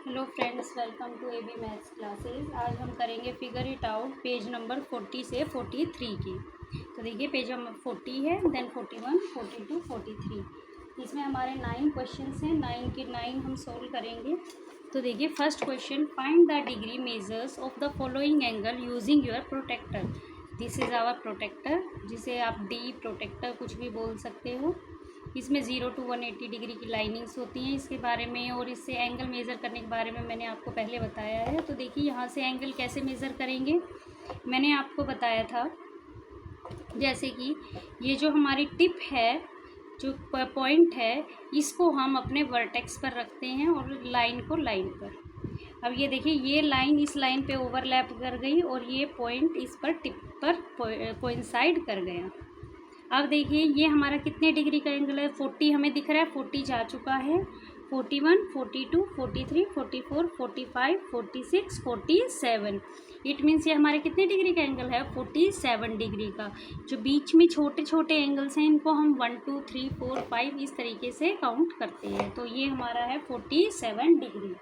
Hello friends, welcome to A B maths classes. आज हम करेंगे figure it out page number 40 से 43 की। तो देखिए पेज नंबर 40 है, देन 41, 42, 43। इसमें हमारे 9 क्वेश्चंस हैं, 9 के 9 हम सोल्व करेंगे। तो देखिए first question, find the degree measures of the following angle using your protractor. This is our protractor, जिसे आप डी प्रोटेक्टर कुछ भी बोल सकते हो। इसमें 0 to 180 डिग्री की लाइनिंग्स होती हैं इसके बारे में, और इससे एंगल मेज़र करने के बारे में मैंने आपको पहले बताया है। तो देखिए यहाँ से एंगल कैसे मेज़र करेंगे, मैंने आपको बताया था। जैसे कि ये जो हमारी टिप है, जो पॉइंट है, इसको हम अपने वर्टेक्स पर रखते हैं और लाइन को लाइन पर। अब ये देखिए, ये लाइन इस लाइन पे ओवरलैप कर गई और ये पॉइंट इस पर टिप पर कोइंसाइड कर गया। अब देखिए ये हमारा कितने डिग्री का एंगल है, 40 हमें दिख रहा है, 40 जा चुका है, 41, 42, 43, 44, 45, 46, 47। इट मीन्स ये हमारे कितने डिग्री का एंगल है, 47 डिग्री का। जो बीच में छोटे छोटे एंगल्स हैं इनको हम 1, 2, 3, 4, 5 इस तरीके से काउंट करते हैं। तो ये हमारा है 47 डिग्री।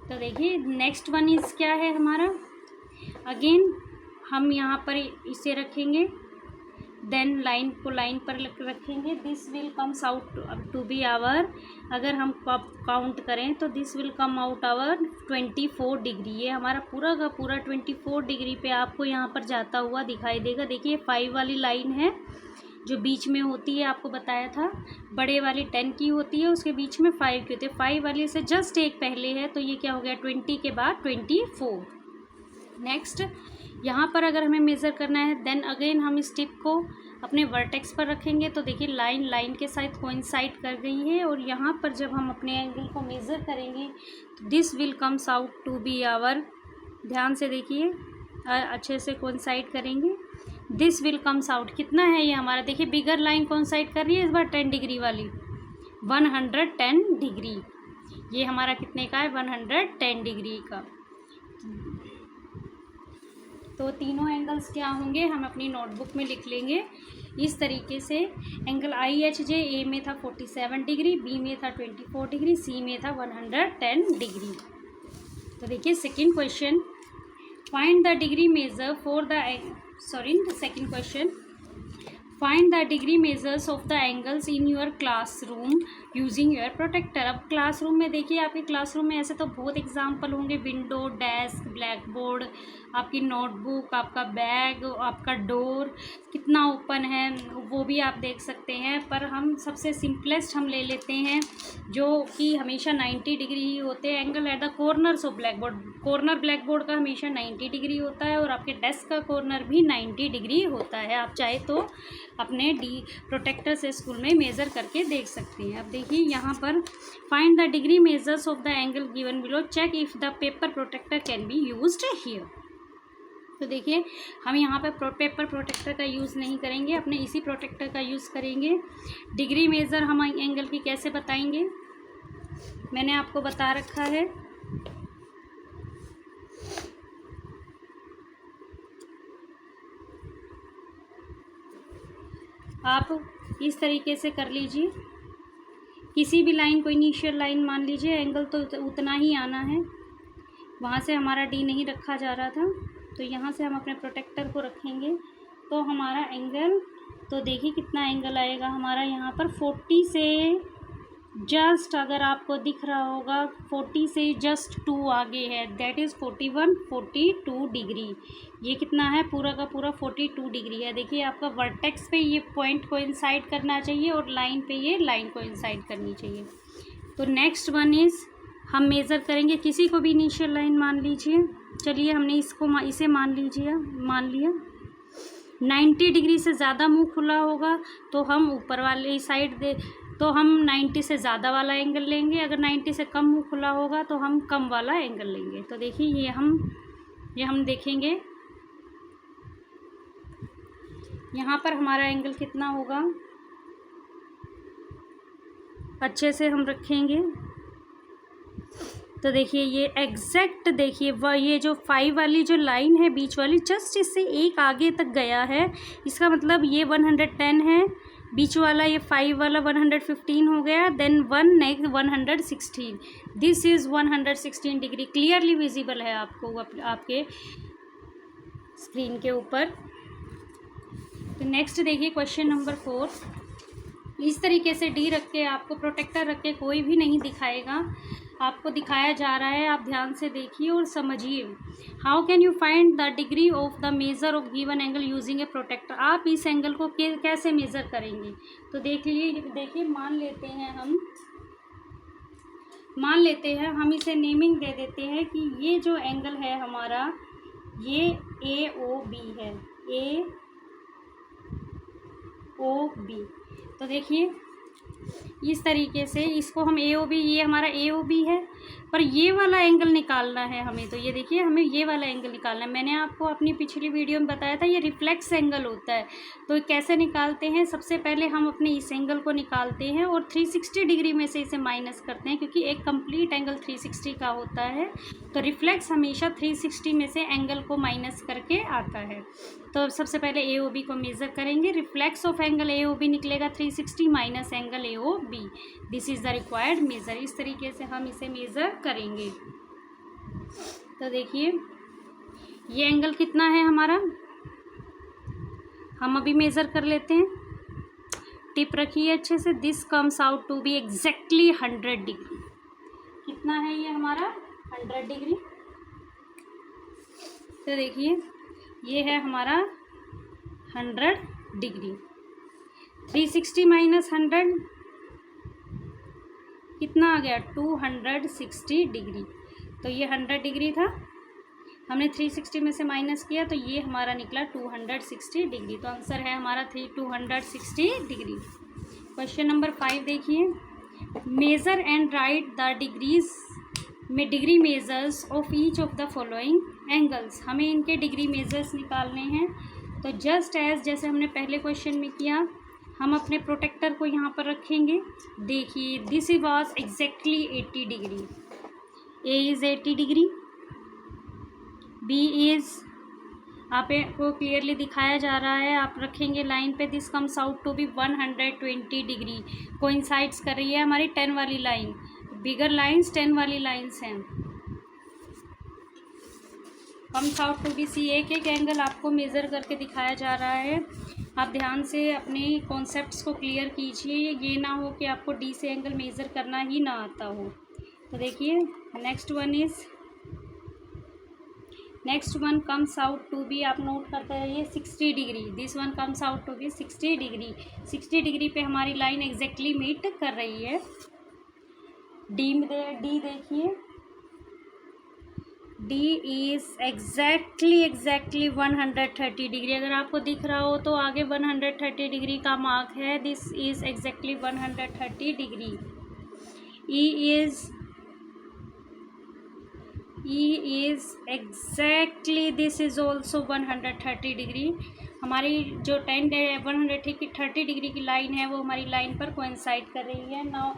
तो देखिए नेक्स्ट वन इज़ क्या है हमारा, अगेन हम यहाँ पर इसे रखेंगे, देन लाइन को लाइन पर रखेंगे। This will comes out to be our, अगर हम काउंट करें तो this will come out our 24 degree. ये हमारा पूरा का पूरा 24 डिग्री पे आपको यहाँ पर जाता हुआ दिखाई देगा। देखिए 5 वाली लाइन है जो बीच में होती है, आपको बताया था। बड़े वाली 10 की होती है, उसके बीच में 5 की होती है। 5 वाली से जस्ट एक पहले है, तो ये क्या हो गया, 20 के बाद 24। नेक्स्ट यहाँ पर अगर हमें मेज़र करना है, देन अगेन हम इस टिप को अपने वर्टेक्स पर रखेंगे। तो देखिए लाइन लाइन के साथ कोइंसाइड कर गई है, और यहाँ पर जब हम अपने एंगल को मेज़र करेंगे तो this will comes out to be our, ध्यान से देखिए, अच्छे से कोइंसाइड करेंगे। दिस विल कम्स आउट, कितना है ये हमारा, देखिए बिगर लाइन कोइंसाइड कर रही है इस बार 10 डिग्री वाली, 110 डिग्री। ये हमारा कितने का है, 110 डिग्री का। तो तीनों एंगल्स क्या होंगे हम अपनी नोटबुक में लिख लेंगे इस तरीके से। एंगल IHJ ए में था 47 डिग्री, बी में था 24 डिग्री, सी में था 110 डिग्री। तो देखिए second question, find the degree measure for the second question, find the degree measures of the angles in your classroom using your protractor. अब क्लासरूम में देखिए, आपके क्लासरूम में ऐसे तो बहुत एग्जाम्पल होंगे, विंडो, डेस्क, ब्लैक बोर्ड, आपकी नोटबुक, आपका बैग, आपका डोर कितना ओपन है वो भी आप देख सकते हैं। पर हम सबसे सिंपलेस्ट हम ले लेते हैं जो कि हमेशा 90 डिग्री ही होते हैं। Angle at the corners of black board, corner black board का हमेशा 90 डिग्री होता है, और आपके डेस्क का कॉर्नर भी 90 डिग्री होता है। आप चाहे तो अपने डी प्रोटेक्टर से स्कूल में मेज़र करके देख सकते हैं। अब देखिए यहाँ पर, find the degree measures of the angle given below, check if the paper protractor can be used here. तो देखिए हम यहाँ पर पेपर प्रोटेक्टर का यूज़ नहीं करेंगे, अपने इसी प्रोटेक्टर का यूज़ करेंगे। डिग्री मेज़र हम एंगल की कैसे बताएंगे, मैंने आपको बता रखा है। आप इस तरीके से कर लीजिए, किसी भी लाइन को इनिशियल लाइन मान लीजिए, एंगल तो उतना ही आना है। वहाँ से हमारा डी नहीं रखा जा रहा था, तो यहाँ से हम अपने प्रोटेक्टर को रखेंगे तो हमारा एंगल, तो देखिए कितना एंगल आएगा हमारा यहाँ पर 40 से जस्ट, अगर आपको दिख रहा होगा 40 से जस्ट 2 आगे है, दैट इज़ 41, 42 डिग्री। ये कितना है, पूरा का पूरा 42 डिग्री है। देखिए आपका वर्टेक्स पे ये पॉइंट को इंसाइड करना चाहिए और लाइन पे ये लाइन को इंसाइड करनी चाहिए। तो नेक्स्ट वन इज़, हम मेज़र करेंगे, किसी को भी इनिशियल लाइन मान लीजिए। चलिए हमने इसे मान लिया। 90 डिग्री से ज़्यादा मुंह खुला होगा तो हम ऊपर वाले साइड तो हम 90 से ज़्यादा वाला एंगल लेंगे, अगर 90 से कम मुंह खुला होगा तो हम कम वाला एंगल लेंगे। तो देखिए ये हम देखेंगे यहाँ पर हमारा एंगल कितना होगा, अच्छे से हम रखेंगे। तो देखिए ये एग्जैक्ट, देखिए ये जो 5 वाली जो लाइन है बीच वाली, जस्ट इससे एक आगे तक गया है, इसका मतलब ये 110 है, बीच वाला ये 5 वाला 115 हो गया, then 1 next 116, this is 116 degree, clearly visible है आपको आपके स्क्रीन के ऊपर। तो नेक्स्ट देखिए क्वेश्चन नंबर 4। इस तरीके से डी रख के, आपको प्रोटेक्टर रख के कोई भी नहीं दिखाएगा, आपको दिखाया जा रहा है, आप ध्यान से देखिए और समझिए। How can you find the degree of the measure of given angle using a protractor, आप इस एंगल को कैसे मेज़र करेंगे। तो देखिए मान लेते हैं हम इसे नेमिंग दे देते हैं कि ये जो एंगल है हमारा, ये AOB है, AOB। तो देखिए इस तरीके से इसको हम AOB, ये हमारा AOB है, पर ये वाला एंगल निकालना है हमें। तो ये देखिए हमें ये वाला एंगल निकालना है। मैंने आपको अपनी पिछली वीडियो में बताया था ये रिफ्लेक्स एंगल होता है। तो कैसे निकालते हैं, सबसे पहले हम अपने इस एंगल को निकालते हैं और 360 डिग्री में से इसे माइनस करते हैं, क्योंकि एक कंप्लीट एंगल 360 का होता है। तो रिफ्लेक्स हमेशा 360 में से एंगल को माइनस करके आता है। तो सबसे पहले AOB को मेज़र करेंगे, रिफ्लेक्स ऑफ एंगल AOB निकलेगा 360 minus angle AOB, this is the required measure. इस तरीके से हम इसे मेज़र करेंगे। तो देखिए ये एंगल कितना है हमारा, हम अभी मेज़र कर लेते हैं। टिप रखिए अच्छे से, this comes out to be exactly 100 degree. कितना है ये हमारा, 100 डिग्री। तो देखिए ये है हमारा 100 डिग्री। 360 माइनस 100 कितना आ गया, 260 डिग्री। तो ये 100 डिग्री था, हमने 360 में से माइनस किया, तो ये हमारा निकला 260 डिग्री। तो आंसर है हमारा 260 डिग्री। क्वेश्चन नंबर 5 देखिए, measure and write the degrees में degree measures of each of the following angles. हमें इनके डिग्री मेजर्स निकालने हैं। तो जस्ट एज जैसे हमने पहले क्वेश्चन में किया, हम अपने प्रोटेक्टर को यहाँ पर रखेंगे। देखिए this was exactly 80 degree, A is 80 degree, B is, आपको क्लियरली दिखाया जा रहा है, आप रखेंगे लाइन पे, this comes out to be 120 degree, coincides कर रही है हमारी 10 वाली लाइन, बिगर लाइंस 10 वाली लाइंस हैं। Comes out to be C, एक एंगल आपको मेज़र करके दिखाया जा रहा है। आप ध्यान से अपने कॉन्सेप्ट्स को क्लियर कीजिए, ये ना हो कि आपको डी से एंगल मेज़र करना ही ना आता हो। तो देखिए next one comes out to be, आप नोट करते रहिए 60 degree, this one comes out to be 60 degree. 60 degree पे हमारी लाइन एग्जैक्टली मीट कर रही है। डी देखिए, डी इज़ एग्जैक्टली 130 डिग्री। अगर आपको दिख रहा हो तो आगे 130 डिग्री का मार्क है, this is exactly 130 degree. E is exactly, this is also 130 degree. हमारी जो 130 डिग्री की लाइन है वो हमारी लाइन पर कोइंसाइड कर रही है। नाउ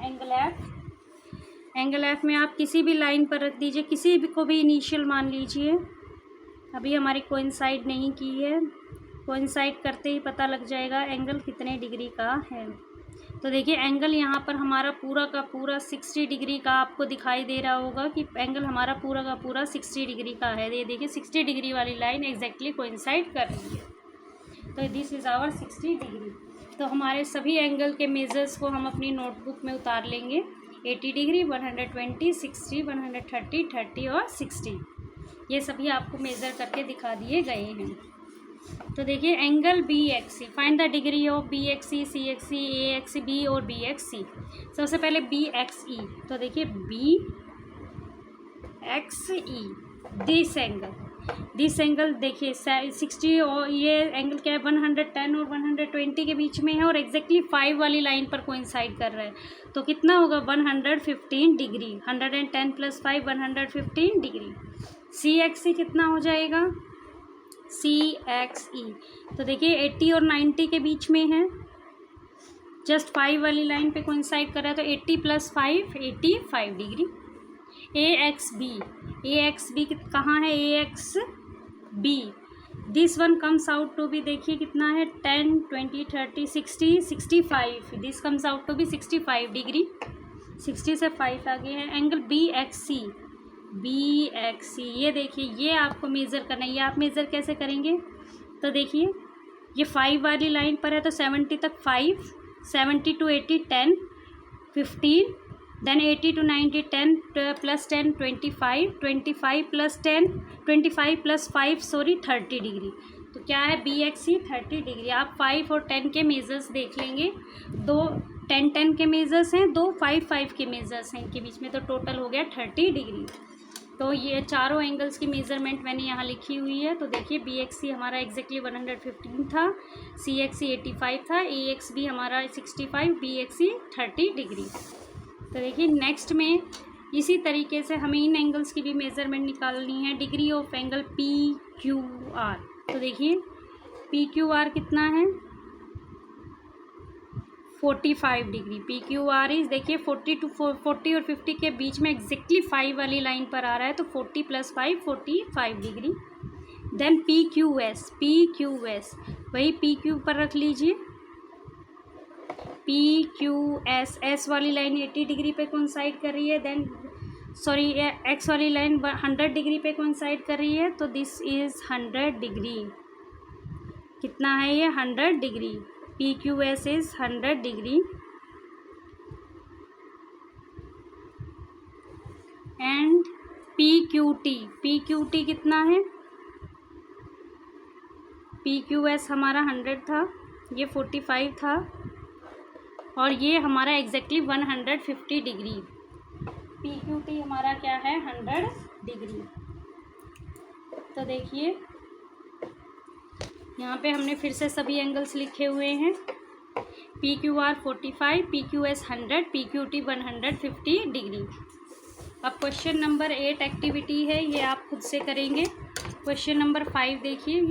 एंगल एफ में आप किसी भी लाइन पर रख दीजिए, किसी भी को भी इनिशियल मान लीजिए। अभी हमारी कोइंसाइड नहीं की है, कोइंसाइड करते ही पता लग जाएगा एंगल कितने डिग्री का है। तो देखिए एंगल यहाँ पर हमारा पूरा का पूरा 60 डिग्री का आपको दिखाई दे रहा होगा कि एंगल हमारा पूरा का पूरा 60 डिग्री का है। ये देखिए 60 डिग्री वाली लाइन एग्जैक्टली कोइंसाइड कर रही है। तो दिस इज़ आवर 60 डिग्री। तो हमारे सभी एंगल के मेजर्स को हम अपनी नोटबुक में उतार लेंगे। 80 डिग्री, 120, 60, 130, 30 और 60, ये सभी आपको मेज़र करके दिखा दिए गए हैं। तो देखिए angle BXC, find the degree of BXC, CXC, AXB और BXC। सबसे पहले BXE, तो देखिए BXE, दिस एंगल देखिए 60 और ये एंगल क्या है 110 और 120 के बीच में है और एग्जैक्टली 5 वाली लाइन पर कोइंसाइड कर रहा है। तो कितना होगा 115 डिग्री, 110 + 5 115 डिग्री। CXE कितना हो जाएगा, CXE, तो देखिए 80 और 90 के बीच में है, जस्ट 5 वाली लाइन पे कोइंसाइड कर रहा है। तो 80 + 5 85 डिग्री। AXB कहाँ है, AXB this one comes out to be, देखिए कितना है 10, 20, 30, 60, 65, this comes out to be 65 degree, 60 से 5 आगे है। एंगल बी एक्स सी, ये देखिए ये आपको मेज़र करना है। ये आप मेज़र कैसे करेंगे, तो देखिए ये 5 वाली लाइन पर है तो 70 तक 5, 70 to 80 10, 15, then 80 to 90 10 plus 10 25, 25 plus 10 25 plus 5 sorry 30 degree. तो क्या है बी एक्स सी 30 डिग्री। आप 5 और 10 के मेजर्स देख लेंगे, दो 10 के मेजर्स हैं, दो 5 के मेजर्स हैं, इनके बीच में तो टोटल हो गया 30 डिग्री। तो ये चारों एंगल्स की मेज़रमेंट मैंने यहाँ लिखी हुई है। तो देखिए बी एक्स सी हमारा एग्जैक्टली 115 था, सी एक्स सी 85 था, ए एक्स बी हमारा 65, बी एक्स सी 30 डिग्री। तो देखिए नेक्स्ट में इसी तरीके से हमें इन एंगल्स की भी मेज़रमेंट निकालनी है। Degree of angle P Q R, तो देखिए पी क्यू आर कितना है 45 degree. P Q R is देखिए 40 और 50 के बीच में एग्जैक्टली 5 वाली लाइन पर आ रहा है, तो 40 plus 5 45 degree. Then P Q S, वही पी क्यू पर रख लीजिए, पी क्यू एस, एस वाली लाइन 80 डिग्री पे कोइंसाइड कर रही है, देन सॉरी एक्स वाली लाइन 100 डिग्री पे कोइंसाइड कर रही है, तो दिस इज़ 100 डिग्री। कितना है ये 100 degree. P Q S is 100 degree and P Q T कितना है, पी क्यू एस हमारा 100 था, ये 45 था, और ये हमारा exactly 150 degree. P Q T हमारा क्या है 100 डिग्री। तो देखिए यहाँ पे हमने फिर से सभी एंगल्स लिखे हुए हैं, P Q R 45, P Q S 100, P Q T 150 degree. अब क्वेश्चन नंबर 8 एक्टिविटी है, ये आप खुद से करेंगे। क्वेश्चन नंबर 5 देखिए,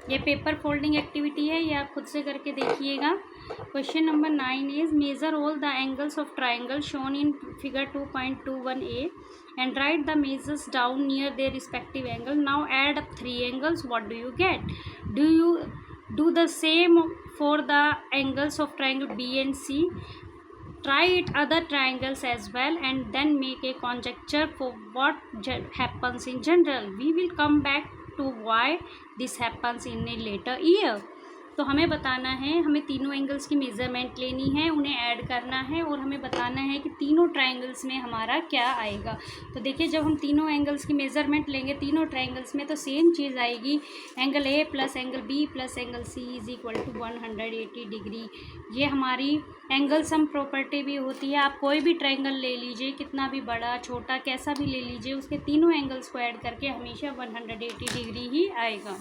ये पेपर फोल्डिंग एक्टिविटी है, ये आप खुद से करके देखिएगा। Question number 9 is measure all the angles of triangle shown in figure 2.21a and write the measures down near their respective angle. Now add up 3 angles. What do you get? Do you do the same for the angles of triangle B and C? Try it other triangles as well and then make a conjecture for what happens in general. We will come back to why this happens in a later year. तो हमें बताना है, हमें तीनों angles की measurement लेनी है, उन्हें ऐड करना है और हमें बताना है कि तीनों ट्रायंगल्स में हमारा क्या आएगा। तो देखिए जब हम तीनों एंगल्स की मेज़रमेंट लेंगे तीनों ट्रायंगल्स में, तो सेम चीज़ आएगी, angle A plus angle B plus angle C is equal to 180 degree. ये हमारी एंगल सम प्रॉपर्टी भी होती है। आप कोई भी ट्रायंगल ले लीजिए, कितना भी बड़ा छोटा कैसा भी ले लीजिए, उसके तीनों एंगल्स को ऐड करके हमेशा 180 डिग्री ही आएगा।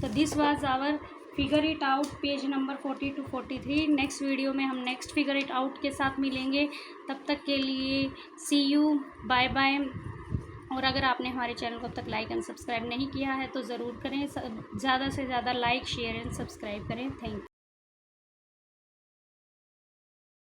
तो this was our figure it out page number 40 to 43। Next video में हम नेक्स्ट फिगर इट आउट के साथ मिलेंगे। तब तक के लिए सी यू, बाय बाय। और अगर आपने हमारे चैनल को अब तक लाइक एंड सब्सक्राइब नहीं किया है तो ज़रूर करें। ज़्यादा से ज़्यादा लाइक शेयर एंड सब्सक्राइब करें। Thank you.